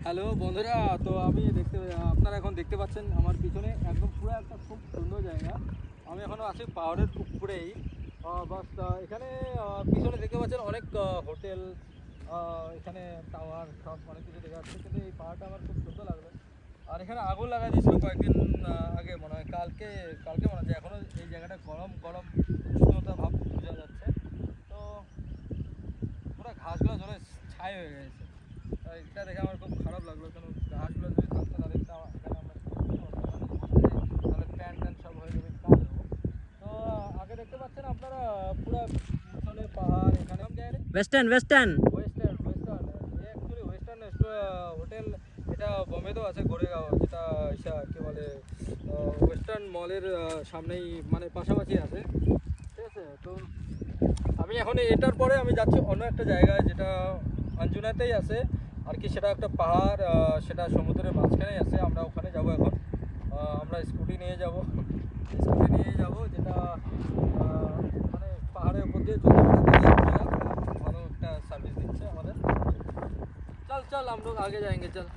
Hello বন্ধুরা, তো আমি আপনারা এখন দেখতে পাচ্ছেন আমার পিছনে একদম পুরো একটা খুব সুন্দর জায়গা। আমি এখনও আছি পাহাড়ের খুব উপরেই। বাস এখানে পিছনে দেখতে পাচ্ছেন অনেক হোটেল, এখানে টাওয়ার সব অনেক কিছু দেখা যাচ্ছে, কিন্তু এই পাহাড়টা আমার খুব সুন্দর লাগলো। আর এখানে আগুন লাগা দিয়েছিল কয়েকদিন আগে, মনে হয় কালকে কালকে মনে হচ্ছে। এখনও এই জায়গাটা গরম গরম উষ্ণতা ভাব বোঝা যাচ্ছে। তো পুরো ঘাসগুলো ঝরে ছাই হয়ে গেছে। এটা দেখে আমার খুব খারাপ লাগলো, কারণ ঘাসগুলো যদি থাকতো তাহলে এখানে আমরা তাহলে প্যান্ট ট্যান্ট সব হয়ে যাবে কালো। তো আগে দেখতে পাচ্ছেন আপনারা পুরো পিছনে পাহাড়, এখানে western western western western actually western hotel. এটা বোম্বেতেও আছে, গোরেগাঁও, যেটা কি বলে ওয়েস্টার্ন মলের সামনেই, মানে পাশাপাশি আছে। ঠিক আছে, তো আমি এখন এটার পরে আমি যাচ্ছি অন্য একটা জায়গায়, যেটা আঞ্জুনাতেই আছে আর কি। সেটা একটা পাহাড়, সেটা সমুদ্রের মাঝখানেই আছে। আমরা ওখানে যাব এখন। আমরা স্কুটি নিয়ে যাব, যেটা মানে পাহাড়ের উপর দিয়ে চলতে ভালো একটা সার্ভিস দিচ্ছে আমাদের। চল চল, हम लोग आगे जाएंगे, चल।